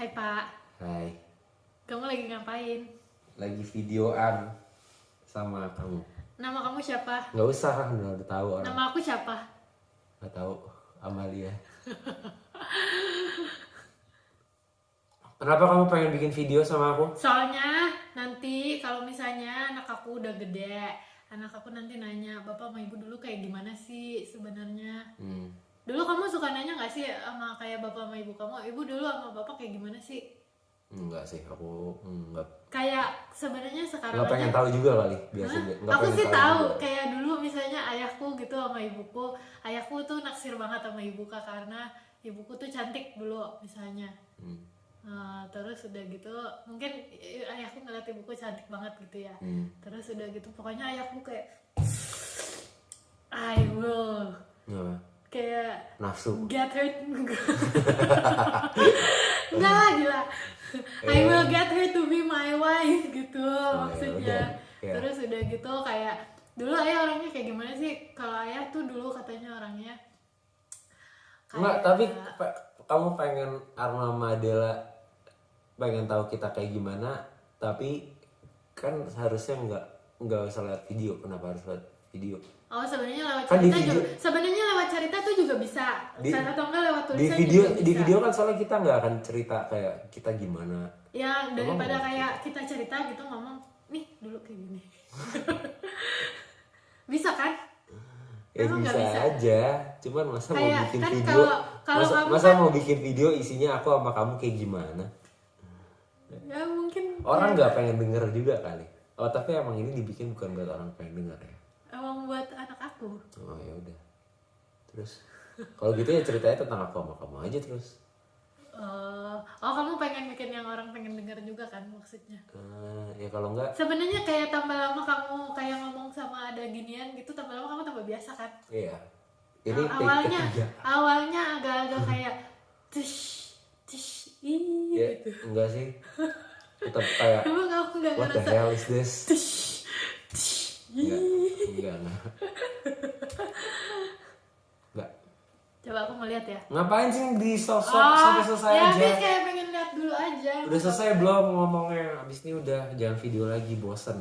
Hai Pak, Hai, kamu lagi ngapain? lagi videoan sama kamu. Nama kamu siapa? Nggak usah kan, udah tahu orang. Nama aku siapa? Nggak tahu, Amalia. Kenapa kamu pengen bikin video sama aku? Soalnya nanti kalau misalnya anak aku udah gede, anak aku nanti nanya, Bapak sama Ibu dulu kayak gimana sih sebenarnya? Dulu kamu suka nanya nggak sih sama kayak Bapak sama Ibu kamu, Ibu dulu sama Bapak kayak gimana sih? Enggak sih, aku enggak. Kayak sebenarnya sekarang Nggak pengen aja. tahu juga kali, biasa. Hah? Nggak Aku pengen sih tahu, juga. kayak dulu misalnya ayahku gitu sama ibuku, ayahku tuh naksir banget sama ibuku karena ibuku tuh cantik dulu misalnya. Terus udah gitu, mungkin ayahku ngeliat ibuku cantik banget gitu ya. Terus udah gitu, pokoknya ayahku kayak I will Nggak, kayak nafsu. get her. Enggak lah, gila. I will get her to be my wife gitu maksudnya. Ya. Terus udah gitu kayak dulu ayah orangnya kayak gimana sih? Kalau ayah tuh dulu katanya orangnya Enggak, tapi kamu pengen Arma Madela pengen tahu kita kayak gimana, tapi kan seharusnya nggak usah lihat video. Kenapa harus lihat video? Oh, sebenarnya lewat Kan di cerita video- juga. Sebenarnya lewat cerita tuh juga bisa. Atau enggak lewat di tulisan video juga bisa. di video kan soalnya kita nggak akan cerita kayak kita gimana. Ya, daripada Emang kayak kita cerita gitu ngomong, nih dulu kayak gini. Bisa kan? Ya Emang nggak bisa aja, cuman masa mau Kayak, bikin kan video kalau kamu masa kan- mau bikin video isinya aku sama kamu kayak gimana? Ya mungkin Orang nggak pengen denger juga kali. Oh, tapi emang ini dibikin bukan buat orang pengen denger ya. emang buat anak aku. Oh ya udah. Terus kalau gitu ya ceritanya tentang aku sama kamu aja terus. Oh, kamu pengen bikin yang orang pengen dengar juga kan maksudnya? Ya kalau enggak, Sebenarnya kayak tambah lama kamu kayak ngomong sama ada ginian gitu, tambah lama kamu tambah biasa kan? iya. Ini take awalnya ketiga. awalnya agak-agak kayak tush Ya, gitu. enggak sih. Tetap kayak Emang aku nggak what the ngerasa hell is this? tush Enggak. Enggak. Coba aku mau lihat ya. Ngapain sih di sosok sampai selesai ya aja? habis kayak pengen lihat dulu aja. Udah selesai belum ngomongnya? Abis ini udah jangan video lagi, bosen.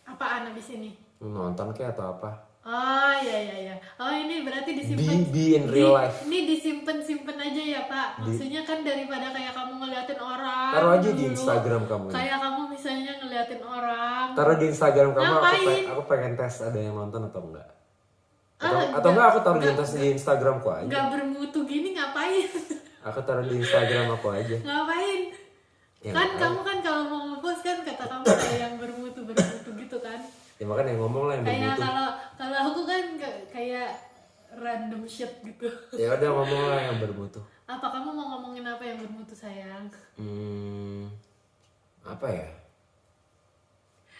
Apaan abis ini? Nonton kayak atau apa? Oh iya. Oh ini berarti disimpan. Be in real life. Ini disimpan aja ya Pak. Maksudnya kan daripada kayak kamu ngeliatin orang. Taruh aja di dulu, Instagram kamu. Kayak kamu misalnya ngeliatin orang. Taruh di Instagram kamu. Ngapain? Aku pengen tes ada yang nonton atau enggak. Ah, Atau enggak aku taruh di enggak. di Instagramku aja. Nggak bermutu gini ngapain? Aku taruh di Instagram aku aja. Ngapain? Ya, Kan ngapain? kamu kan kalau mau ngepost kan kata kamu kayak yang bermutu gitu kan. Ya makanya ngomong lah yang Kayak bermutu. kalau aku kan kayak random shit gitu. Ya udah ngomong lah yang bermutu. Apa kamu mau ngomongin apa yang bermutu sayang? Apa ya?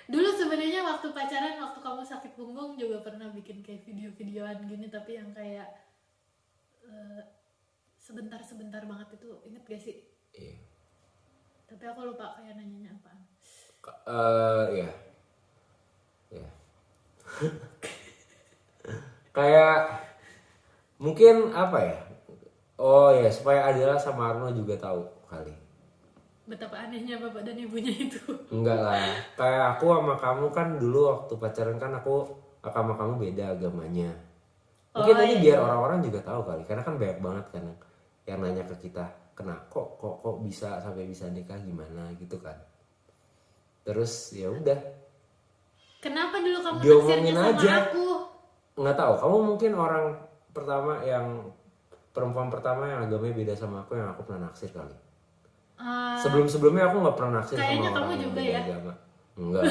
Dulu sebenarnya waktu pacaran, waktu kamu sakit punggung juga pernah bikin kayak video-videoan gini, tapi yang kayak sebentar-sebentar banget itu, inget gak sih? Iya. Tapi aku lupa kayak nanyanya apaan. Iya. Kayak mungkin apa ya? Oh ya, supaya Adela sama Arno juga tahu kali. Betapa anehnya bapak dan ibunya itu. Enggak lah. Kayak aku sama kamu kan dulu waktu pacaran kan aku sama kamu beda agamanya. Mungkin ini biar orang-orang juga tahu kali. Karena kan banyak banget kan yang nanya ke kita, kok bisa sampai bisa nikah gimana gitu kan. Terus ya udah. Kenapa dulu kamu Diomongin naksirnya sama aja. aku? Nggak tahu, kamu mungkin orang perempuan pertama yang agamanya beda sama aku yang aku pernah naksir kali. Sebelum-sebelumnya aku nggak pernah naksir sama Kayaknya orang kamu yang juga beda ya? agama. Enggak.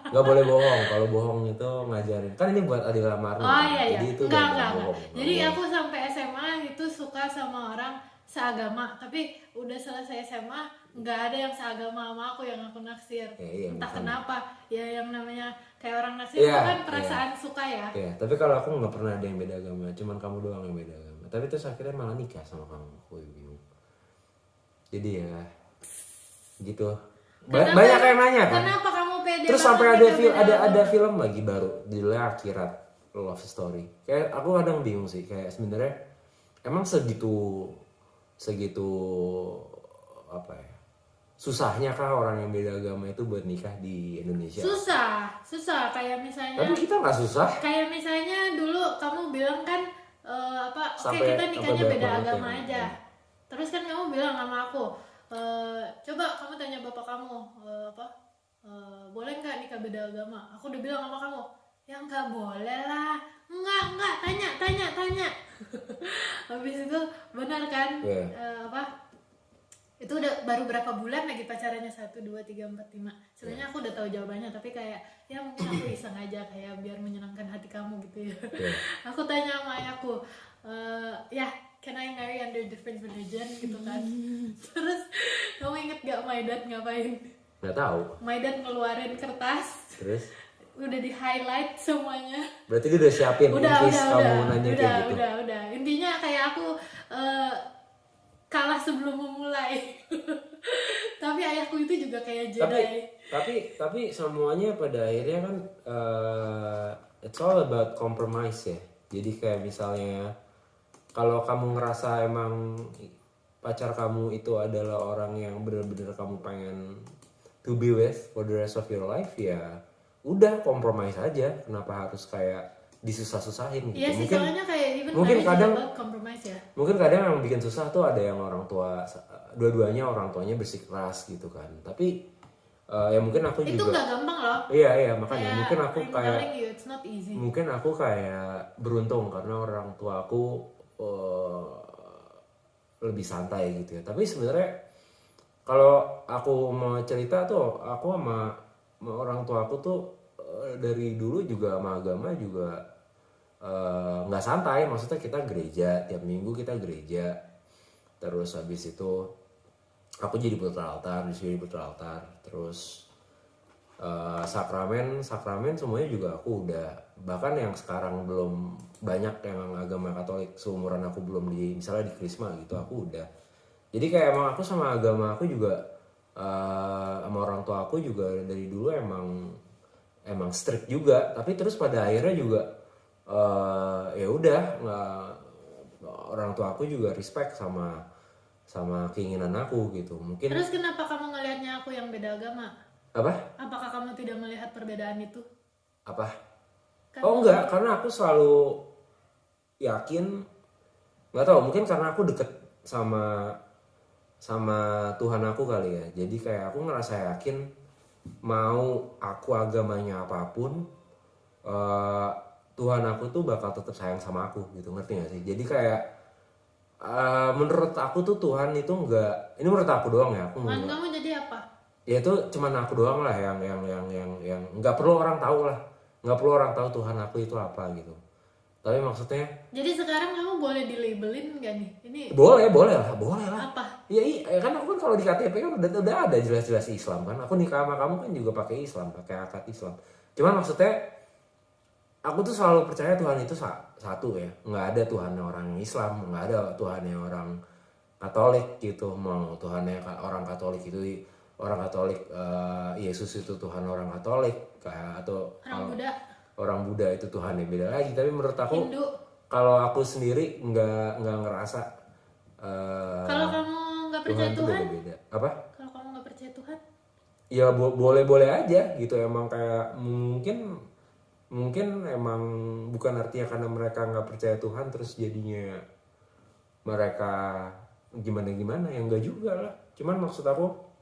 Nggak boleh bohong. Kalau bohong itu ngajarin. Kan ini buat Adela Marno. Oh iya. Jadi itu Enggak. bohong. Jadi aku sampai SMA itu suka sama orang seagama, tapi udah selesai SMA nggak ada yang seagama sama aku yang aku naksir. Iya, Entah makanya. kenapa. Ya yang namanya kayak orang naksir Iya, itu kan perasaan suka ya. Iya, tapi kalau aku nggak pernah ada yang beda agama. Cuman kamu doang yang beda agama. Tapi terus akhirnya malah nikah sama kamu. Aku bingung. Jadi ya gitu. Banyak yang nanya kan. Kenapa kamu pede? Terus banget sampai nikah beda ada agama? film lagi baru judulnya Akhirat Love Story. Kayak aku kadang bingung sih kayak sebenarnya emang segitu segitu apa ya, susahnya kah orang yang beda agama itu buat nikah di Indonesia? Susah kayak misalnya. Tapi kita nggak susah. Kayak misalnya dulu kamu bilang kan oke, Sampai- kita nikahnya sampai beda banyak agama yang- aja. Terus kan kamu bilang sama aku, coba kamu tanya bapak kamu boleh nggak nikah beda agama? Aku udah bilang sama kamu, ya nggak boleh lah. Nggak, tanya. Habis itu benar kan? Yeah. Itu udah baru berapa bulan lagi pacarannya, 1, 2, 3, 4, 5. Sebenarnya aku udah tahu jawabannya, tapi kayak ya mungkin aku iseng aja kayak biar menyenangkan hati kamu gitu ya. Yeah. Aku tanya sama ayahku, ya can I marry under different religion gitu kan. Terus kamu inget gak my dad ngapain? Nggak tahu. My dad ngeluarin kertas, Terus? udah di highlight semuanya. Berarti dia udah siapin in case kamu nanya kayak gitu. Udah. Intinya kayak aku kalah sebelum memulai. Tapi ayahku itu juga kayak Jedi. Tapi semuanya pada akhirnya kan it's all about compromise ya. Jadi kayak misalnya kalau kamu ngerasa emang pacar kamu itu adalah orang yang benar-benar kamu pengen to be with for the rest of your life, ya udah compromise aja. Kenapa harus kayak disusah-susahin gitu? Iya sih, soalnya kayak even mungkin marriage kadang is about compromise ya. Mungkin kadang yang bikin susah tuh ada yang orang tua, dua-duanya orang tuanya bersikeras gitu kan. Tapi ya mungkin aku Itu juga nggak gampang loh. Iya makanya Kayak, mungkin aku I'm kayak telling you, it's not easy. mungkin aku kayak beruntung karena orang tua aku lebih santai gitu ya. Tapi sebenarnya kalau aku mau cerita tuh, aku sama orang tua aku tuh dari dulu juga sama agama juga nggak santai. Maksudnya kita gereja, tiap minggu kita gereja. Terus habis itu aku jadi putra altar, disuruh putra altar. Terus sakramen semuanya juga aku udah. Bahkan yang sekarang belum banyak yang agama Katolik seumuran aku belum misalnya di Krisma gitu, aku udah. Jadi kayak emang aku sama agama aku juga sama orang tua aku juga dari dulu emang strict juga. Tapi terus pada akhirnya juga ya udah, orang tua aku juga respect sama keinginan aku gitu. Mungkin. Terus kenapa kamu ngelihatnya aku yang beda agama? Apa? Apakah kamu tidak melihat perbedaan itu? Apa? Oh enggak, karena aku selalu yakin, nggak tahu, mungkin karena aku deket sama Tuhan aku kali ya. Jadi kayak aku ngerasa yakin mau aku agamanya apapun, Tuhan aku tuh bakal tetap sayang sama aku gitu, ngerti gak sih? Jadi kayak menurut aku tuh Tuhan itu enggak, ini menurut aku doang ya, aku Tuhan kamu jadi apa? ya itu cuman aku doang lah yang nggak perlu orang tahu lah, nggak perlu orang tahu Tuhan aku itu apa gitu. Tapi maksudnya, Jadi sekarang kamu boleh dilabelin gak nih? Ini boleh lah. apa? Ya iya kan, aku kan kalau di KTP kan udah ada jelas-jelas Islam kan. Aku nikah sama kamu kan juga pakai Islam, pakai akad Islam. Cuman maksudnya aku tuh selalu percaya Tuhan itu satu ya. Nggak ada Tuhan orang Islam, nggak ada Tuhan yang orang Katolik gitu. Mau Tuhannya orang Katolik itu orang Katolik, Yesus itu Tuhan orang Katolik kayak, atau orang Buddha itu Tuhan yang beda lagi. Tapi menurut aku Hindu. kalau aku sendiri nggak ngerasa Kalau kamu nggak percaya Tuhan, beda-beda. Apa? Kalau kamu nggak percaya Tuhan, Ya boleh aja gitu. Emang kayak mungkin emang bukan artinya karena mereka nggak percaya Tuhan terus jadinya mereka gimana ya, enggak juga lah. Cuman maksud aku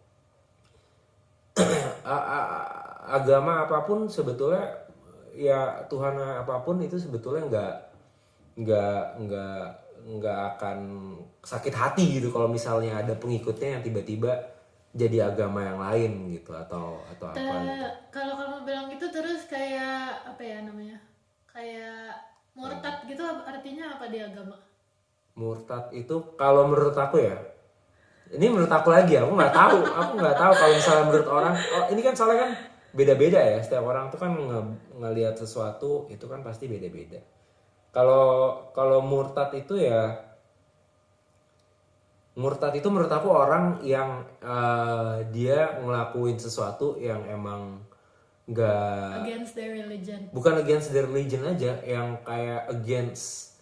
agama apapun sebetulnya, ya Tuhan apapun itu sebetulnya nggak akan sakit hati gitu kalau misalnya ada pengikutnya yang tiba-tiba jadi agama yang lain gitu atau apa gitu. Kalau kamu bilang gitu terus kayak apa ya namanya, kayak murtad gitu, artinya apa di agama? Murtad itu kalau menurut aku ya, ini menurut aku lagi, aku nggak tahu kalau misalnya menurut orang. Ini kan soalnya kan beda-beda ya, setiap orang tuh kan ngelihat sesuatu itu kan pasti beda-beda. Kalau murtad itu ya, murtad itu menurut aku orang yang dia ngelakuin sesuatu yang emang nggak Against their religion. bukan against their religion aja, yang kayak against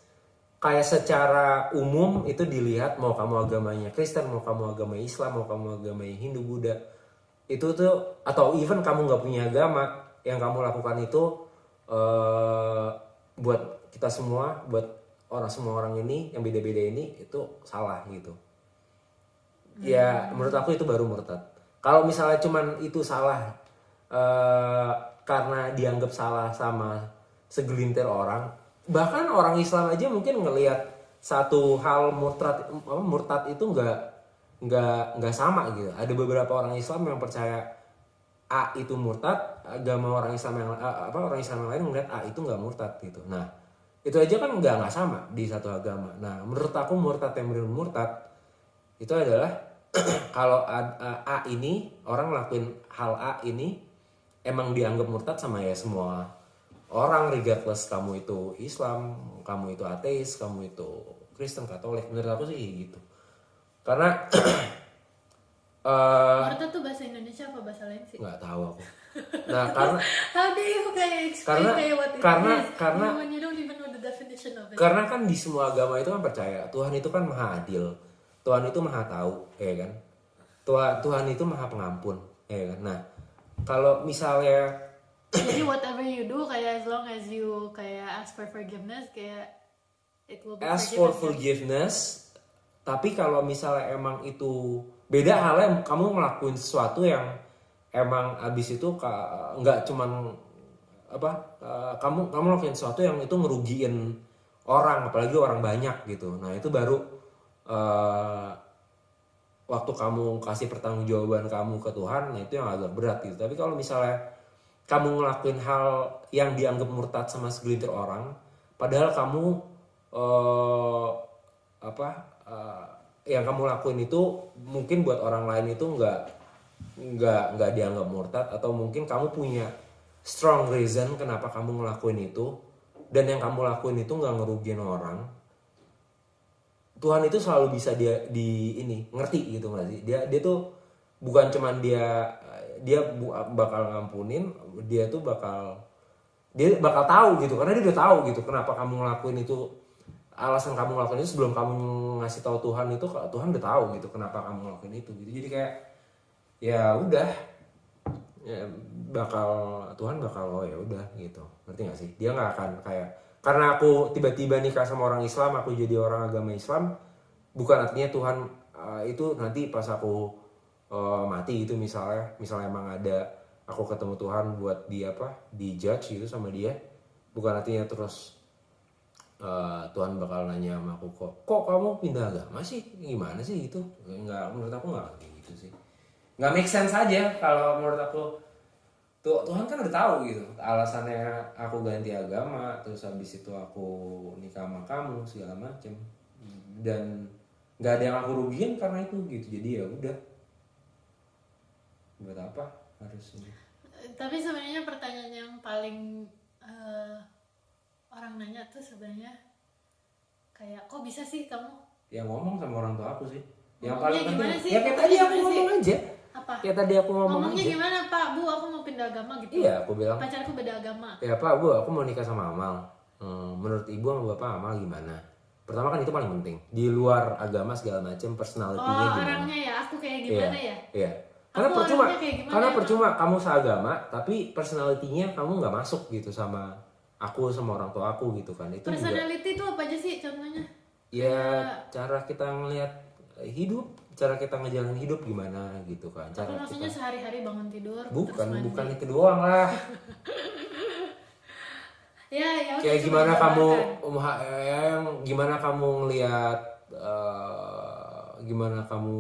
kayak secara umum itu dilihat, mau kamu agamanya Kristen, mau kamu agama Islam, mau kamu agamanya Hindu, Buddha, itu tuh, atau even kamu nggak punya agama, yang kamu lakukan itu buat kita semua, buat semua orang ini yang beda-beda ini itu salah gitu. Ya menurut aku itu baru murtad. Kalau misalnya cuman itu salah karena dianggap salah sama segelintir orang, bahkan orang Islam aja mungkin ngelihat satu hal murtad itu nggak sama gitu. Ada beberapa orang Islam yang percaya A itu murtad, agama orang Islam yang orang Islam yang lain melihat A itu nggak murtad gitu. Nah itu aja kan nggak sama di satu agama. Nah menurut aku murtad yang benar murtad itu adalah kalau A ini orang ngelakuin hal A ini emang dianggap murtad sama ya semua orang, regardless kamu itu Islam, kamu itu ateis, kamu itu Kristen, Katolik. Menurut aku sih gitu. Karena murtad tuh bahasa Indonesia apa bahasa lain sih? Nggak tahu aku. Nah karena How do you kayak explain kayak what it is? When you don't even know the definition of it. Karena kan di semua agama itu kan percaya Tuhan itu kan maha adil, Tuhan itu maha tahu, ya kan? Tuhan itu maha pengampun, ya kan? Nah kalau misalnya jadi whatever you do, kayak as long as you kayak ask for forgiveness, kayak it will be ask for forgiveness. Tapi kalau misalnya emang itu beda halnya, kamu ngelakuin sesuatu yang emang abis itu nggak cuman kamu ngelakuin sesuatu yang itu ngerugiin orang, apalagi orang banyak gitu. Nah itu baru waktu kamu kasih pertanggungjawaban kamu ke Tuhan, nah itu yang agak berat gitu. Tapi kalau misalnya kamu ngelakuin hal yang dianggap murtad sama segelintir orang, padahal kamu yang kamu lakuin itu mungkin buat orang lain itu nggak dianggap murtad, atau mungkin kamu punya strong reason kenapa kamu ngelakuin itu, dan yang kamu lakuin itu nggak ngerugiin orang. Tuhan itu selalu bisa ngerti gitu nggak sih? Dia tuh bukan cuman dia bakal ngampunin, dia bakal tahu gitu, karena dia udah tahu gitu kenapa kamu ngelakuin itu, alasan kamu ngelakuin itu sebelum kamu ngasih tahu Tuhan itu, Tuhan udah tahu gitu kenapa kamu ngelakuin itu gitu. Jadi kayak ya udah, ya Tuhan bakal oh ya udah gitu, ngerti nggak sih? Dia nggak akan kayak karena aku tiba-tiba nikah sama orang Islam, aku jadi orang agama Islam, bukan artinya Tuhan itu nanti pas aku mati gitu misalnya emang ada aku ketemu Tuhan buat di judge gitu sama dia, bukan artinya terus Tuhan bakal nanya sama aku, kok kamu pindah agama sih, gimana sih itu? Nggak, menurut aku nggak kayak gitu sih, nggak make sense aja. Kalau menurut aku Tuhan kan udah tahu gitu alasannya aku ganti agama, terus habis itu aku nikah sama kamu segala macem, dan nggak ada yang aku rugiin karena itu gitu. Jadi ya udah, buat apa harus ini. Tapi sebenarnya pertanyaan yang paling orang nanya tuh sebenarnya kayak kok bisa sih kamu yang ngomong sama orang tua aku sih, yang paling penting ya kayak tadi aku ngomong aja. Apa? Ya tadi aku ngomongnya aja. Gimana Pak, Bu, aku mau pindah agama gitu. Iya, aku bilang pacarku beda agama. Ya Pak, Bu, aku mau nikah sama Amal. Menurut Ibu sama Bapak Amal gimana? Pertama kan itu paling penting. Di luar agama segala macam, personality-nya gimana? Orangnya ya, aku kayak gimana ya? Iya. Karena percuma kamu seagama, tapi personality-nya kamu nggak masuk gitu sama aku, sama orang tua aku gitu kan. Itu personality itu apa aja sih contohnya? Ya cara kita ngelihat hidup, cara kita ngejalanin hidup gimana gitu kan. Cara maksudnya sehari-hari bangun tidur bukan itu doang lah. ya kayak gimana kamu ngelihat gimana kamu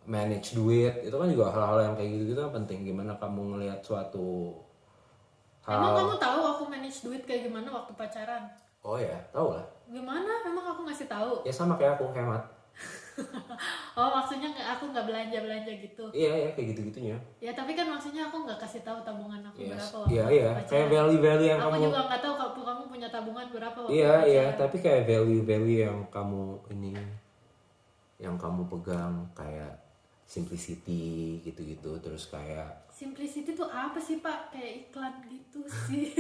manage duit, itu kan juga hal-hal yang kayak gitu kan penting. Gimana kamu ngelihat suatu hal. Emang kamu tahu aku manage duit kayak gimana waktu pacaran? Oh ya, tahu lah. Gimana? Emang aku ngasih tahu? Ya sama kayak aku, hemat. Oh, maksudnya aku nggak belanja gitu? Iya kayak gitu-gitunya. Ya tapi kan maksudnya aku nggak kasih tahu tabungan aku berapa waktu Iya kayak value yang aku juga nggak tahu kamu punya tabungan berapa waktu Iya tapi kayak value yang kamu yang kamu pegang, kayak simplicity gitu-gitu. Terus kayak simplicity tuh apa sih Pak? Kayak iklan gitu sih.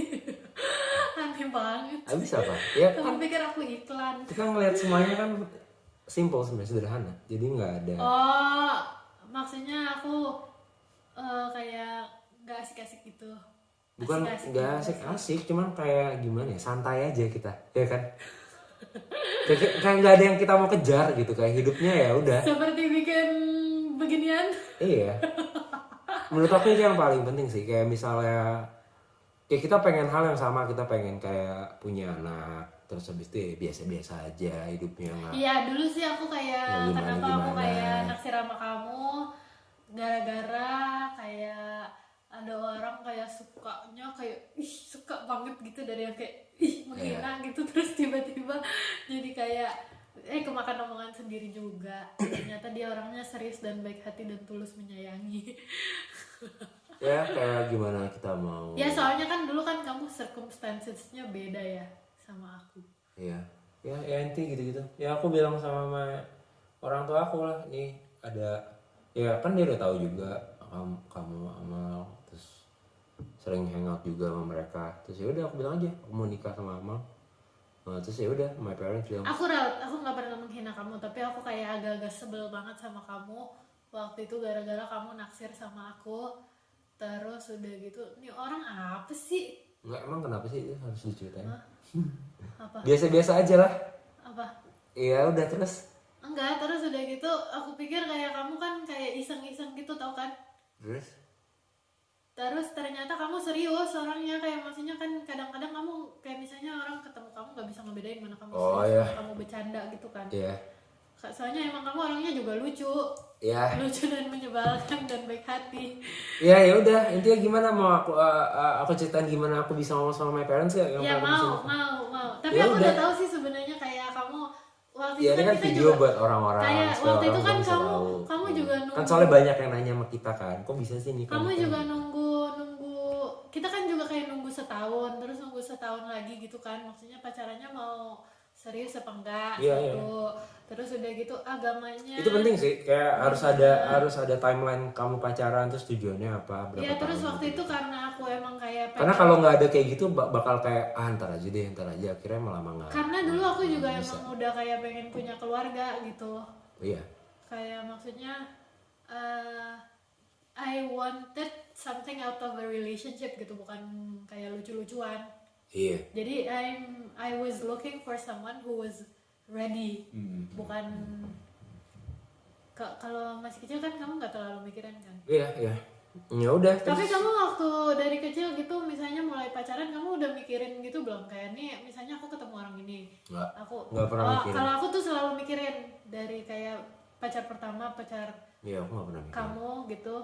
Aneh banget. Habis apa? Ya Kamu pikir aku iklan? kita ngeliat semuanya kan simple sebenarnya, sederhana. Jadi nggak ada. Oh, maksudnya aku kayak nggak asik-asik gitu. Bukan nggak asik-asik, cuman kayak gimana ya, santai aja kita, ya kan? Kayak nggak ada yang kita mau kejar gitu, kayak hidupnya ya udah. Seperti bikin beginian. Iya. Menurut aku itu yang paling penting sih, kayak misalnya kayak kita pengen hal yang sama, kita pengen kayak punya anak, terus habis itu ya biasa-biasa aja hidupnya nggak. Iya, dulu sih aku kayak Nggak kenapa aku gimana-gimana. kayak naksir sama kamu gara-gara kayak ada orang kayak sukanya kayak suka banget gitu, dari yang kayak menghina gitu, terus tiba-tiba jadi kayak kemakan omongan sendiri juga. Ternyata dia orangnya serius dan baik hati dan tulus menyayangi. Ya kayak gimana kita mau. Ya soalnya kan dulu kan kamu circumstancesnya beda ya sama aku. Iya. Ya inti gitu-gitu. Ya aku bilang sama orang tua aku lah, nih ada, ya kan dia udah tahu juga kamu Amal, terus sering hangout juga sama mereka. Terus ya udah aku bilang aja aku mau nikah sama Amal. Terus ya udah my parents bilang. Aku nggak pernah menghina kamu, tapi aku kayak agak-agak sebel banget sama kamu waktu itu gara-gara kamu naksir sama aku. Terus udah gitu, nih orang apa sih? Enggak, emang kenapa sih itu harus diceritain? Apa? Biasa-biasa aja lah. Apa? Iya udah terus. Enggak, terus udah gitu aku pikir kayak kamu kan kayak iseng-iseng gitu, tau kan? Terus ternyata kamu serius orangnya, kayak maksudnya kan kadang-kadang kamu kayak misalnya orang ketemu kamu nggak bisa ngebedain mana kamu serius, mana kamu bercanda gitu kan? Iya. Soalnya emang kamu orangnya juga lucu, Iya. lucu dan menyebalkan dan baik hati. Ya udah, intinya gimana mau aku ceritain gimana aku bisa ngomong sama my parents ya? Ya mau. Tapi Ya aku udah. udah tahu sih sebenarnya kayak kamu waktu Ya itu ini kan kita video juga buat orang-orang. kayak supaya waktu itu orang kan bisa tahu. kamu juga nunggu. Kan soalnya banyak yang nanya sama kita kan, kok bisa sih nih? Kamu juga nunggu kita kan juga kayak nunggu setahun, terus nunggu setahun lagi gitu kan, maksudnya pacarannya mau serius apa enggak gitu. Terus udah gitu agamanya itu penting sih, kayak harus ada timeline kamu pacaran, terus tujuannya apa, berapa ya. Terus tahun waktu gitu. itu karena aku emang kayak Karena kalau nggak ada kayak gitu bakal kayak ntar aja deh, akhirnya malah nggak. karena dulu aku juga emang udah kayak pengen punya keluarga gitu. Iya. Kayak maksudnya I wanted something out of a relationship gitu, bukan kayak lucu-lucuan. Iya. Jadi I was looking for someone who was ready, bukan kalau masih kecil kan kamu nggak terlalu mikirin kan. Iya. Ya udah. Tapi kamu waktu dari kecil gitu misalnya mulai pacaran kamu udah mikirin gitu belum, kayak nih misalnya aku ketemu orang ini, nggak pernah mikirin. Kalau aku tuh selalu mikirin dari kayak pacar pertama, pacar Iya, aku nggak pernah mikirin. kamu gitu,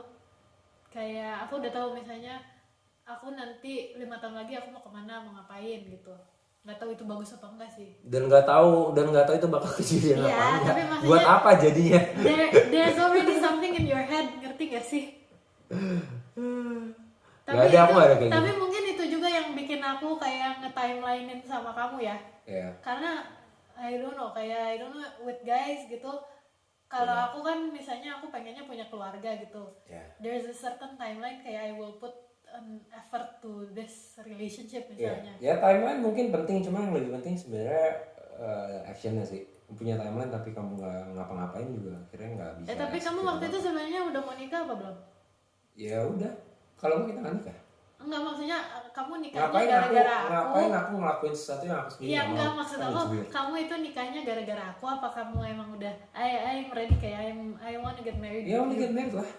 kayak aku udah tahu misalnya aku nanti 5 tahun lagi aku mau kemana, mau ngapain gitu. Nggak tahu itu bagus apa enggak sih. Dan nggak tahu itu bakal kejadian Iya, apa enggak. tapi maksudnya Buat apa jadinya? There's already something in your head, ngerti gak sih? Nggak ada, aku nggak ada kayak tapi gitu. mungkin itu juga yang bikin aku kayak nge-timelinein sama kamu ya. Iya. Karena I don't know with guys gitu. Kalau aku kan misalnya aku pengennya punya keluarga gitu. There's a certain timeline kayak I will put an effort to this relationship misalnya. Ya timeline mungkin penting, cuma yang lebih penting sebenarnya actionnya sih. Punya timeline tapi kamu nggak ngapa-ngapain juga akhirnya nggak bisa. Tapi kamu waktu itu sebenarnya udah mau nikah apa belum? Ya udah, kalau mau kita nggak nikah. Enggak, maksudnya kamu nikahnya Ngapain gara-gara aku? Ngapain aku ngelakuin sesuatu yang aku sendiri? Iya enggak, maksud aku kamu itu nikahnya gara-gara aku, apa kamu emang udah I'm ready, kayak I want to get married? Ya want to get married lah.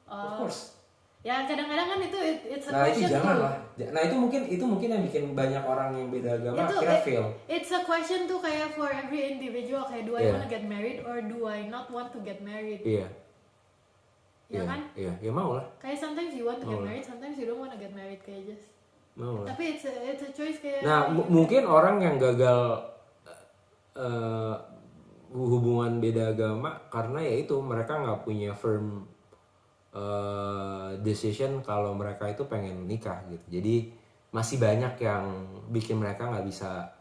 Of Oh. course. Ya kadang-kadang kan itu it's a Nah itu question jangan tuh. lah. Nah itu mungkin yang bikin banyak orang yang beda agama Itu akhirnya fail. It's a question tuh kayak for every individual, kayak do I Iya. want to get married or do I not want to get married? Iya. Ya kan? Iya, ya mau lah. Kayak sometimes you want to get married, sometimes you don't want to get married, kayak just. Mau lah. Tapi it's a choice kayak. Nah mungkin orang yang gagal hubungan beda agama karena ya itu mereka nggak punya firm decision kalau mereka itu pengen nikah gitu. Jadi masih banyak yang bikin mereka nggak bisa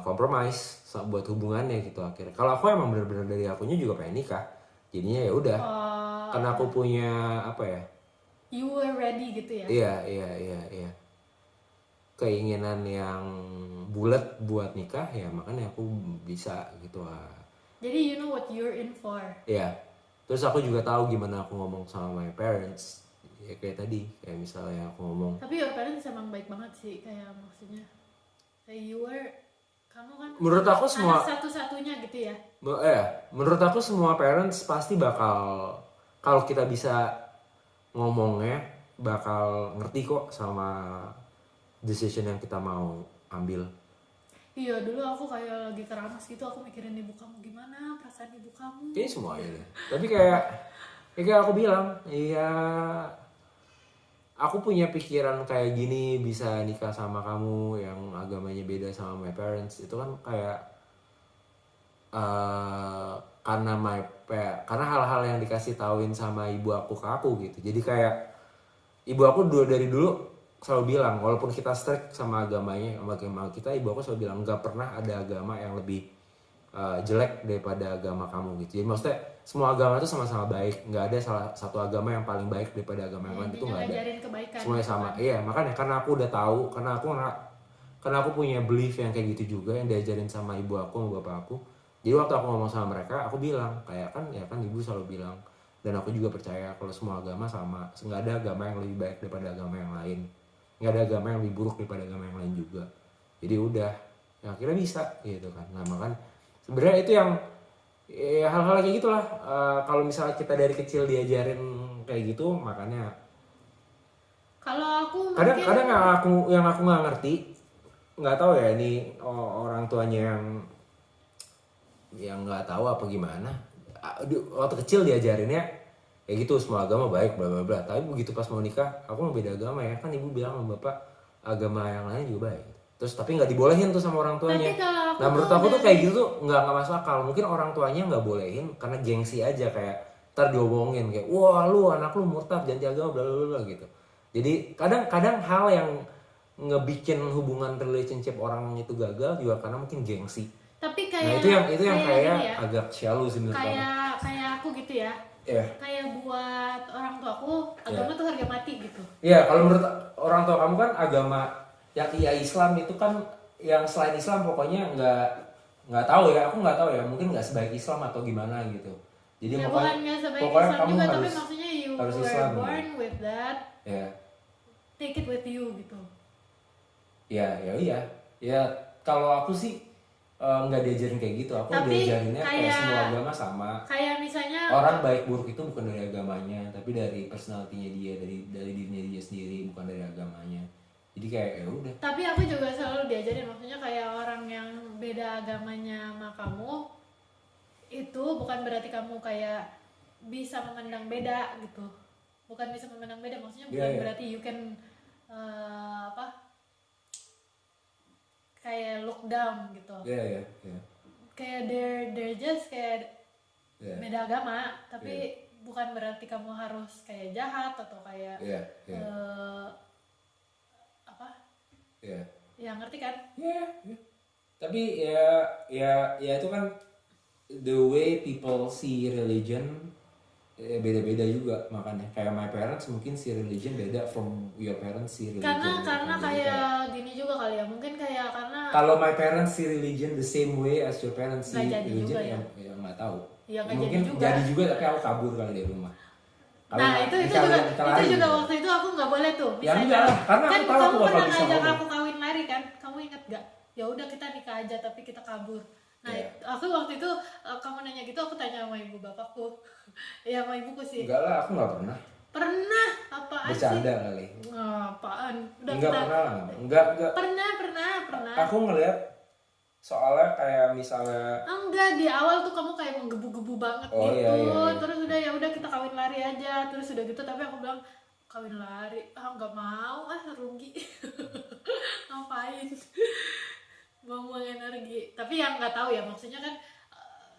compromise buat hubungannya gitu akhirnya. Kalau aku emang bener-bener dari akunya juga pengen nikah, jadinya ya udah. Karena aku punya apa ya? You were ready gitu ya? Iya. keinginan yang bulat buat nikah ya makanya aku bisa gitu lah. Jadi you know what you're in for. Ya, terus aku juga tahu gimana aku ngomong sama my parents. Ya kayak tadi, kayak misalnya aku ngomong. Tapi your parents emang baik banget sih, kayak maksudnya kayak kamu kan Menurut aku semua anak satu-satunya gitu ya. Menurut aku semua parents pasti bakal kalau kita bisa ngomongnya bakal ngerti kok sama decision yang kita mau ambil. Iya, dulu aku kayak lagi keramas gitu, aku mikirin ibu kamu gimana, perasaan ibu kamu. Kayaknya semuanya deh. Tapi kayak aku bilang, iya aku punya pikiran kayak gini bisa nikah sama kamu yang agamanya beda sama my parents itu kan kayak karena hal-hal yang dikasih tauin sama ibu aku ke aku gitu. Jadi kayak ibu aku dari dulu selalu bilang walaupun kita strict sama agamanya sama agama kita, ibu aku selalu bilang nggak pernah ada agama yang lebih jelek daripada agama kamu gitu. Jadi maksudnya semua agama itu sama-sama baik, nggak ada salah satu agama yang paling baik daripada agama yang lain, itu nggak ada. Semuanya sama. Iya, makanya karena aku udah tahu, karena aku punya belief yang kayak gitu juga yang diajarin sama ibu aku sama bapak aku. Jadi waktu aku ngomong sama mereka, aku bilang kayak kan ibu selalu bilang dan aku juga percaya kalau semua agama sama, nggak ada agama yang lebih baik daripada agama yang lain, nggak ada agama yang lebih buruk daripada agama yang lain juga. Jadi udah, ya akhirnya bisa gitu kan. Nah makanya sebenarnya itu yang hal-hal kayak gitulah. Kalau misalnya kita dari kecil diajarin kayak gitu, makanya kalau aku kadang yang aku nggak ngerti, nggak tahu ya ini orang tuanya yang nggak tahu apa gimana. Waktu kecil diajarinnya kayak gitu, semua agama baik bla bla bla, tapi begitu pas mau nikah aku mau beda agama ya kan, ibu bilang sama bapak agama yang lain juga baik, terus tapi nggak dibolehin tuh sama orang tuanya. Nah menurut aku tuh kayak gitu tuh nggak masuk akal. Mungkin orang tuanya nggak bolehin karena gengsi aja, kayak ntar diomongin kayak wah lu anak lu murtad ganti agama bla bla bla gitu. Jadi kadang hal yang ngebikin hubungan relationship orang itu gagal juga karena mungkin gengsi. Tapi Nah itu yang kayak ya, agak shallow sih menurut aku. Kayak aku gitu ya. Yeah. Kayak buat orang tua aku agama tuh harga mati gitu. Iya, kalau menurut orang tua kamu kan agama yang Islam itu kan yang selain Islam pokoknya nggak tahu ya, aku nggak tahu ya, mungkin nggak sebaik Islam atau gimana gitu. Jadi ya, pokoknya Islam kamu juga, harus, tapi maksudnya you harus were Islam, born with that. Ya. Take it with you gitu. Ya kalau aku sih nggak diajarin kayak gitu. Aku diajarinnya kayak semua agama sama. Kayak misalnya orang baik buruk itu bukan dari agamanya, tapi dari personalitinya dia, dari dirinya dia sendiri, bukan dari agamanya. Jadi kayak ya udah. Tapi aku juga selalu diajarin, maksudnya kayak orang yang beda agamanya sama kamu itu bukan berarti kamu kayak bisa memandang beda gitu. Bukan bisa memandang beda, maksudnya bukan berarti you can kayak look down gitu. Iya. Kayak they're just kayak beda agama, tapi bukan berarti kamu harus kayak jahat atau kayak ya ngerti kan? Tapi ya itu kan the way people see religion beda-beda juga, makanya kayak my parents mungkin see religion beda from your parents see religion. Karena kayak gini juga kali ya, mungkin kayak karena kalau my parents see religion the same way as your parents see religion ya nggak tahu. Ya, mungkin jadi juga tapi aku kabur kali dari rumah. Nah itu juga waktu itu aku nggak boleh tuh. Ya enggak, karena kan aku tahu kamu aku bakal pernah bisa ngajak ngomong. aku kawin lari kan? Kamu inget gak? Ya udah kita nikah aja tapi kita kabur. Nah aku waktu itu kamu nanya gitu, aku tanya sama ibu bapakku. Ya sama ibuku sih. Enggak lah, aku nggak pernah. Pernah? Apaan sih? Bercanda kali. Apaan? Enggak pernah lah. Enggak. Pernah. Aku ngeliat soalnya kayak misalnya enggak, di awal tuh kamu kayak menggebu-gebu banget gitu. Iya. Terus udah kita kawin lari aja. Terus udah gitu tapi aku bilang kawin lari nggak mau, rugi. Ngapain? Buang-buang energi. Tapi yang nggak tahu ya, maksudnya kan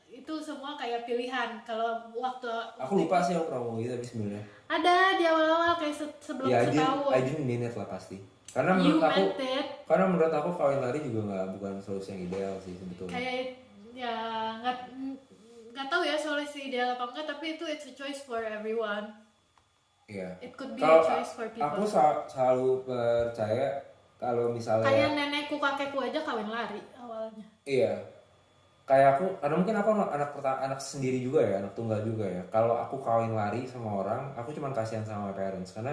itu semua kayak pilihan. Kalau waktu aku lupa sih aku pernah ngomong gitu, tapi sebenarnya ada di awal-awal kayak sebelum setahun. I didn't mean it lah pasti. Karena menurut aku kawin lari juga bukan solusi yang ideal sih sebetulnya. Kayak ya nggak tahu ya solusi ideal apa enggak, tapi itu it's a choice for everyone. Iya. It could be a choice for people. Aku selalu percaya kalau misalnya Kayak nenekku kakekku aja kawin lari awalnya. iya, kayak aku, karena mungkin aku anak sendiri juga ya, anak tunggal juga ya. Kalau aku kawin lari sama orang, aku cuma kasihan sama my parents karena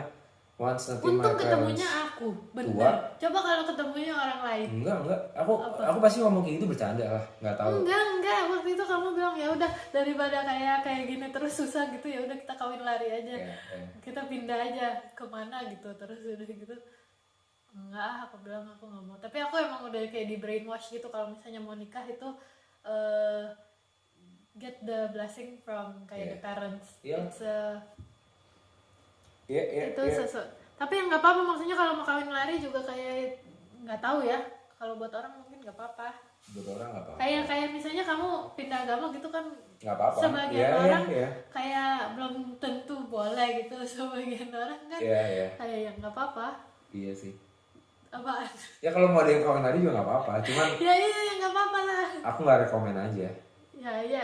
once nanti my Untung parents ketemunya aku, tua, bener. Coba kalau ketemunya orang lain. enggak, aku pasti ngomong kayak gitu bercanda lah, nggak tahu. Enggak. Waktu itu kamu bilang ya udah daripada kayak gini terus susah gitu ya udah kita kawin lari aja. Ya, ya. Kita pindah aja kemana gitu terus udah gitu. Enggak, aku bilang aku nggak mau. Tapi aku emang udah kayak di brainwash gitu kalau misalnya mau nikah itu eh, get the blessing from kayak the parents. Iya. It's Iya. itu tapi yang nggak apa-apa maksudnya kalau mau kawin lari juga kayak nggak tahu ya, kalau buat orang mungkin nggak apa-apa. Buat orang nggak apa-apa. Kayak misalnya kamu pindah agama gitu kan, Nggak apa-apa. sebagian Iya, orang iya. kayak belum tentu boleh gitu, sebagian orang kan Iya. kayak yang nggak apa-apa. Iya sih. Apaan? Ya kalau mau ada yang kawin lari juga nggak apa-apa. Cuman Ya nggak apa-apa lah. aku nggak rekomen aja.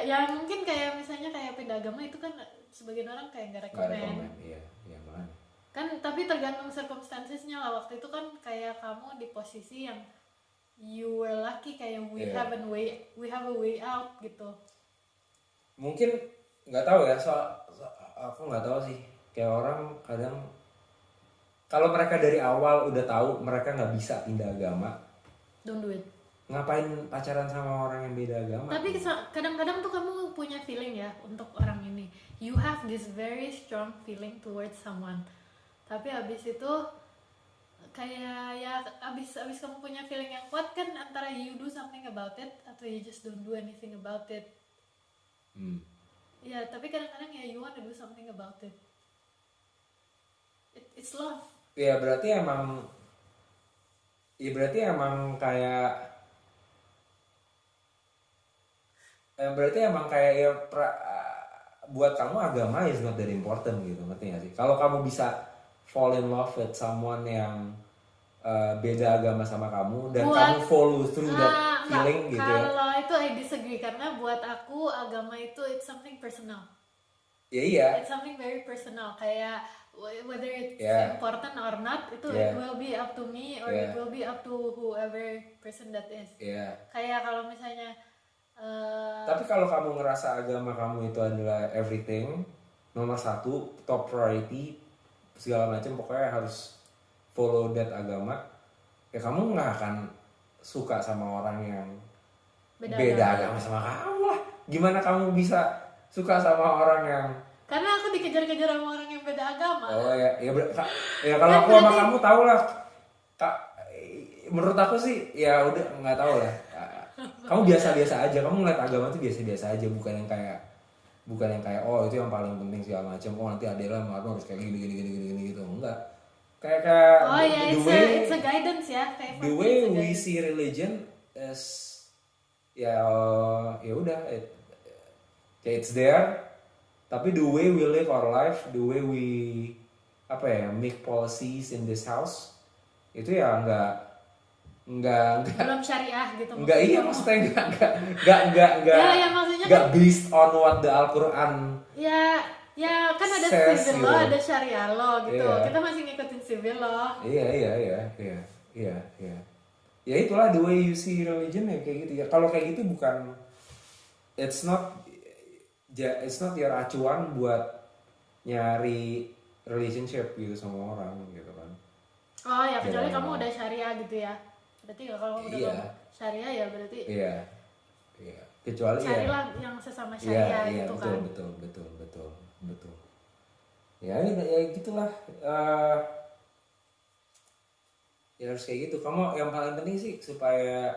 Ya mungkin kayak misalnya kayak pindah agama itu kan sebagian orang kayak nggak Nggak rekomen. rekomen. Iya makanya. Kan tapi tergantung circumstancesnya lah. Waktu itu kan kayak kamu di posisi yang you were lucky, kayak we Iya. have a way out gitu. Mungkin nggak tahu ya, aku nggak tahu sih. Kayak orang kadang kalau mereka dari awal udah tahu mereka nggak bisa pindah agama, Don't do it. ngapain pacaran sama orang yang beda agama? Tapi kadang-kadang tuh kamu punya feeling ya untuk orang ini. You have this very strong feeling towards someone. Tapi abis itu kayak ya abis kamu punya feeling yang kuat kan, antara you do something about it atau you just don't do anything about it. Ya tapi kadang-kadang ya you wanna do something about it. It's love. Ya berarti kayak ya buat kamu agama is not that important gitu, ngerti gak sih? Kalau kamu bisa fall in love with someone yang beda agama sama kamu dan kamu follow through that feeling gitu ya. Kalau itu I disagree, karena buat aku agama itu it's something personal. Ya iya. It's something very personal, kayak whether it's Yeah. important or not itu Yeah. it will be up to me or Yeah. it will be up to whoever person that is. Iya. Kayak kalau misalnya Tapi kalau kamu ngerasa agama kamu itu adalah everything, nomor satu, top priority, segala macam, pokoknya harus follow that agama, ya kamu nggak akan suka sama orang yang beda agama sama kamu lah. Gimana kamu bisa suka sama orang yang karena aku dikejar-kejar sama orang yang beda agama. Oh ya kalau aku sama kamu tahu lah. Menurut aku sih ya udah nggak tahu lah. Kamu biasa-biasa aja, kamu ngeliat agama tuh biasa-biasa aja, bukan yang kayak oh itu yang paling penting segala macam. Oh nanti Adela Marno harus kayak gini gitu, enggak. Kayak Oh ya, it's a guidance ya, kayak the way we see religion is ya udah it's there. Tapi the way we live our life, the way we make policies in this house, itu ya enggak belum syariah gitu. Enggak, iya maksudnya enggak ya maksudnya enggak based on what the Al-Quran ya kan ada says, civil law, gitu. ada syariah law gitu. Iya. Kita masih ngikutin civil law. Iya. Ya itulah the way you see religion ya kayak gitu ya. Kalau kayak gitu bukan it's not your acuan buat nyari relationship gitu sama orang gitu kan. Oh ya, kecuali kamu udah syariah gitu ya. Berarti kalau udah Iya. ngomong syariah ya berarti Iya. Kecuali carilah yang sesama syariah gitu kan. Betul. Ya gitulah. Ya harus kayak gitu. Kamu yang paling penting sih supaya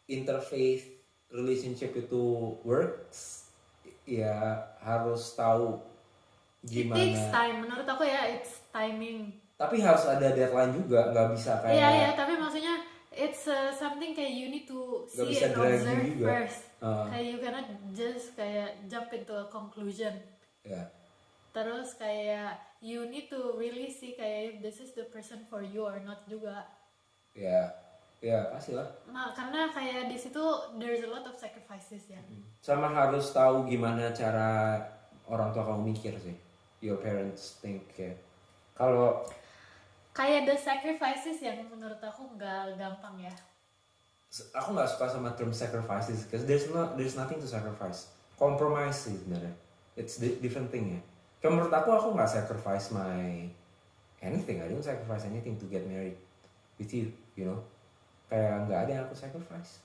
interfaith relationship itu works, ya harus tahu gimana. It takes time, menurut aku ya, it's timing. Tapi harus ada deadline juga, nggak bisa kayak. Iya, tapi maksudnya it's something kayak you need to see and observe first. Kayak you cannot just kayak jump into a conclusion. Ya. Terus kayak you need to really see kayak if this is the person for you or not juga. Ya pastilah. Nah, karena kayak di situ there's a lot of sacrifices ya. Sama harus tahu gimana cara orang tua kamu mikir sih. Your parents think ya. Kalau kayak the sacrifices yang menurut aku nggak gampang ya. Aku nggak suka sama term sacrifices, because there's nothing to sacrifice. Compromise sih sebenarnya. It's different thing ya. Kayak menurut aku nggak sacrifice my anything. I don't sacrifice anything to get married with you, you know. Kayak nggak ada yang aku sacrifice.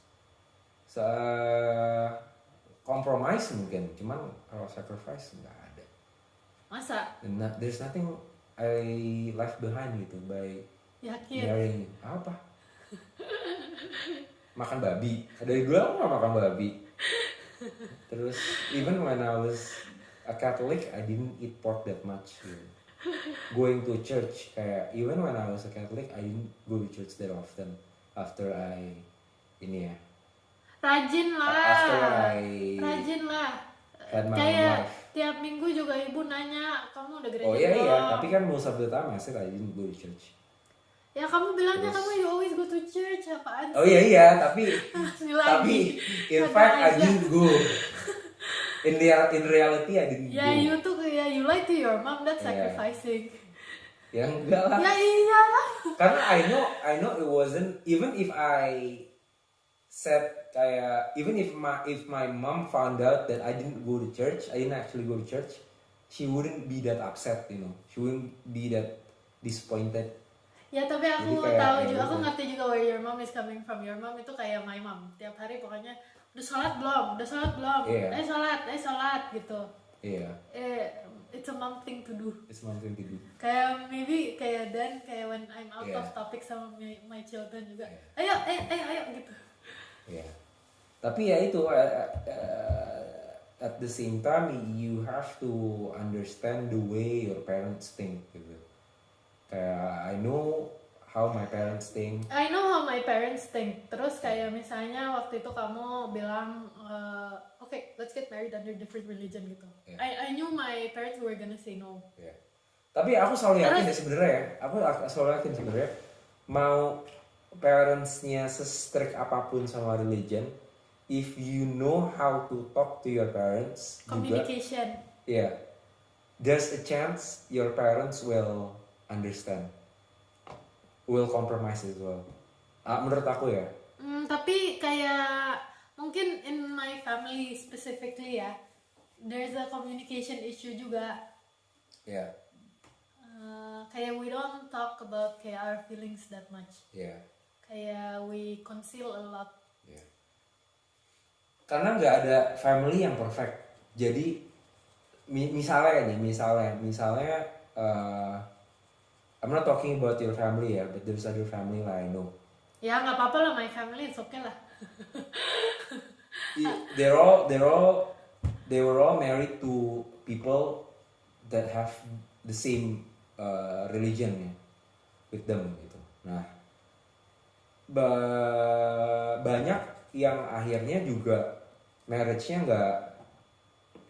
Compromise mungkin, cuman kalau sacrifice nggak ada. Masa? There's nothing I left behind gitu by Yakin? marrying you. Apa? Makan babi. Dari dulu aku nggak makan babi. Terus even when I was a Catholic, I didn't eat pork that much. Gitu. Going to church, kayak even when I was a Catholic, I didn't go to church that often. After I ini ya. Rajin After lah. I Rajin lah. had my own Kayak life. tiap minggu juga ibu nanya, kamu udah gereja Oh iya iya, belum? tapi kan most of the time I said I didn't go to church. Ya kamu bilangnya Terus- kamu you always go to church, apaan Oh iya iya, tapi sih lagi? in Ada fact I aja. didn't go. In reality I didn't Ya go. you tuh kayak you lie to your mom, that's Yeah. sacrificing. Ya enggak lah. Ya iyalah. Karena I know it wasn't, even if I said kayak, even if my mom found out that I didn't go to church, I didn't actually go to church, she wouldn't be that upset, you know. She wouldn't be that disappointed. Ya tapi aku Jadi kayak- tahu kayak juga, aku gitu. ngerti juga where your mom is coming from. Your mom itu kayak my mom. Tiap hari pokoknya udah sholat belum, udah sholat belum, Iya. sholat gitu. Iya, It's a mom thing to do. it's something to do. Kayak maybe kayak dan kayak when I'm out Yeah. of topic sama my children juga. Yeah. Ayo gitu. Iya. Tapi ya itu, at the same time you have to understand the way your parents think gitu. Kayak I know how my parents think. I know how my parents think. Terus kayak misalnya waktu itu kamu bilang, okay, let's get married under different religion gitu. Yeah. I knew my parents were gonna say no. Ya. Tapi aku selalu yakin Terus- ya sebenarnya ya. Aku selalu yakin sebenarnya mau parentsnya se-strict apapun sama religion, if you know how to talk to your parents juga, Communication. yeah, there's a chance your parents will understand, will compromise as well. Menurut aku ya. Tapi kayak mungkin in my family specifically ya, there's a communication issue juga. Ya, Kayak we don't talk about kayak our feelings that much. ya, Kayak we conceal a lot. ya. Karena nggak ada family yang perfect. Jadi misalnya I'm not talking about your family ya, but there's other family lah I know. Ya nggak apa-apa lah, my family it's okay lah. They were all married to people that have the same religion ya, with them gitu. Nah, banyak yang akhirnya juga marriage-nya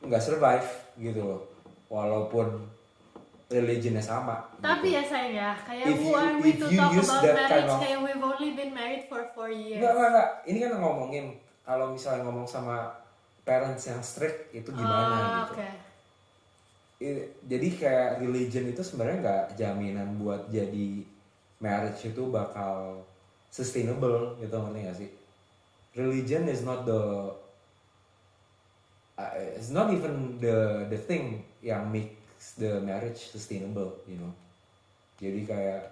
nggak survive gitu loh, walaupun religionnya sama. Tapi gitu. ya sayang ya, kayak If who you- are we if to you talk use about that marriage? kind of- Kayak we've only been married for 4 years. Enggak. Ini kan ngomongin kalau misalnya ngomong sama parents yang strict itu gimana gitu. Oke. Jadi kayak religion itu sebenarnya nggak jaminan buat jadi marriage itu bakal sustainable gitu, ngerti nggak sih? Religion is not it's not even the thing yang makes the marriage sustainable, you know. Jadi kayak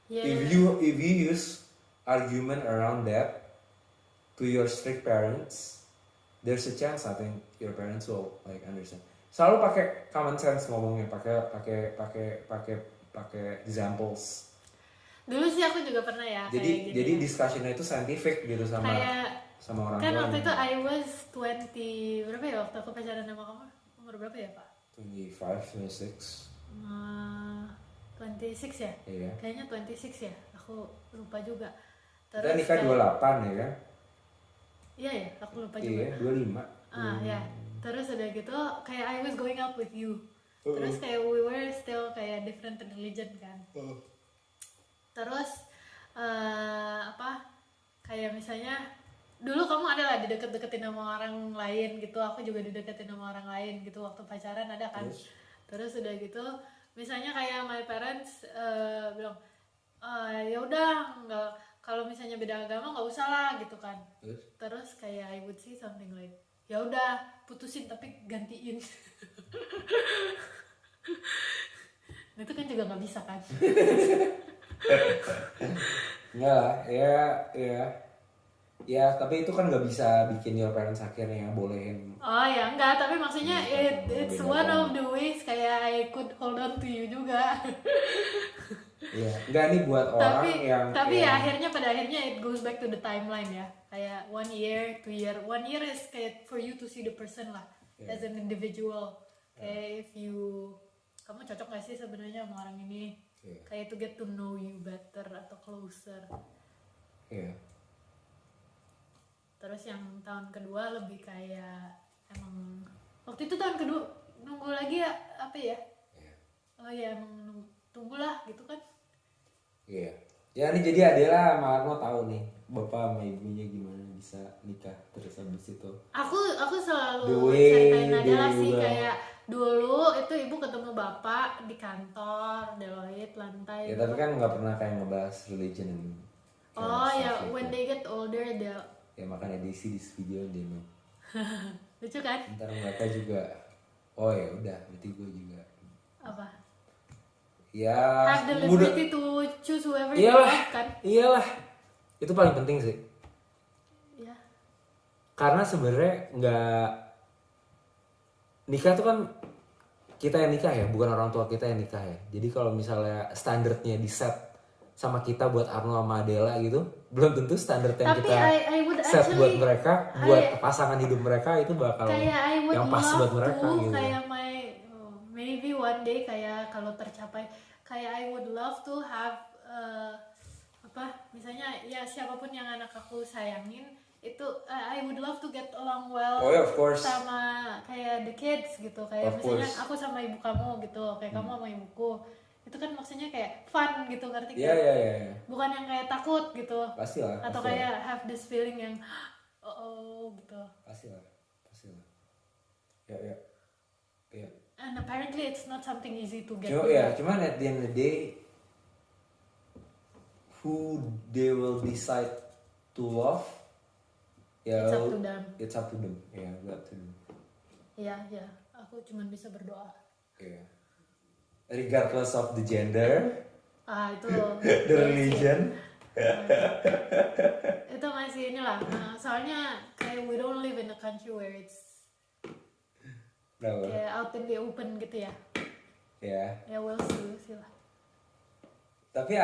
Yeah. if you use argument around that to your strict parents, there's a chance I think your parents will like understand. Selalu pakai common sense ngomongnya, pakai examples. Dulu sih aku juga pernah ya kayak gitu. Jadi discussionnya itu scientific gitu sama Kayak orang kan tua. waktu itu I was 20 berapa ya waktu aku pacaran sama kamu? Umur berapa ya Pak? 25, 26. 26 ya? Iya. Kayaknya 26 ya, aku lupa juga. Kita nikah kayak- 28 ya kan? Iya ya, aku lupa juga. Iya, 25. Ya. Terus udah gitu kayak I was going out with you. Terus kayak we were still kayak different religion kan. Terus kayak misalnya dulu kamu ada lah dideket-deketin sama orang lain gitu, aku juga dideketin sama orang lain gitu waktu pacaran ada kan. Terus udah gitu misalnya kayak my parents bilang ya udah nggak, kalau misalnya beda agama nggak usah lah gitu kan. Terus kayak I would say something like, ya udah putusin tapi gantiin. Nah, itu kan juga nggak bisa kan. Enggak lah, ya tapi itu kan nggak bisa bikin your parents akhirnya bolehin. Oh ya enggak, tapi maksudnya it's beda one of agama. the ways kayak I could hold on to you juga. Iya, enggak ini buat orang tapi yang ya akhirnya pada akhirnya it goes back to the timeline ya, kayak 1 year 2 year. 1 year is kayak for you to see the person lah, as an individual. Kayak if you, kamu cocok gak sih sebenarnya sama orang ini, kayak to get to know you better atau closer. Iya. Terus yang tahun kedua lebih kayak emang waktu itu tahun kedua nunggu lagi ya apa ya? Oh ya emang tunggulah gitu kan. Iya. Ya ini jadi Adela sama Arno tahu nih bapak sama ibunya gimana bisa nikah terus habis itu. Aku The selalu way ceritain adalah they sih will- kayak dulu itu ibu ketemu bapak di kantor Deloitte lantai. Ya tapi kan nggak pernah kayak ngebahas religion and Oh stuff ya gitu. when they get older dia Ya makanya they see this video they know. lucu kan? Ntar mereka juga oh ya udah berarti gue juga Apa? ya Have the udah liberty to choose whoever you iyalah love kan? iyalah itu paling penting sih Ya. karena sebenarnya nggak nikah tuh kan kita yang nikah ya bukan orang tua kita yang nikah ya jadi kalau misalnya standarnya di set sama kita buat Arno sama Adela gitu belum tentu standar yang Tapi kita I would set buat actually mereka buat pasangan hidup mereka itu bakal kayak I would yang pas love buat mereka to gitu kayak maybe one day kayak kalau tercapai kayak I would love to have apa misalnya ya siapapun yang anak aku sayangin itu I would love to get along well Oh, yeah, of course. sama kayak the kids gitu kayak Of misalnya course. aku sama ibu kamu gitu kayak kamu sama ibuku itu kan maksudnya kayak fun gitu ngerti Iya kan? iya Bukan yang kayak takut gitu pasti lah atau pasti kayak lah. have this feeling yang oh gitu. pasti lah ya And apparently it's not something easy to get. Cuman at the end of the day who they will decide to love ya It's up to them. it's up to them ya up to them Iya, aku cuma bisa berdoa. ya regardless of the gender Itu the religion itu masih inilah. Soalnya kayak we don't live in a country where it's Kenapa? kayak out in the open gitu ya. Ya Ya we'll see lah. tapi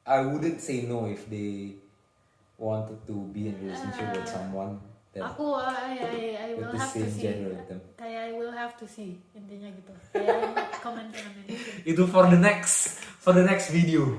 I wouldn't say no if they wanted to be in a relationship with someone that Aku I with will the have to same see. gender with them. Kayak I will have to see intinya gitu. Kayak I'm not commenting on anything. Itu for the next video.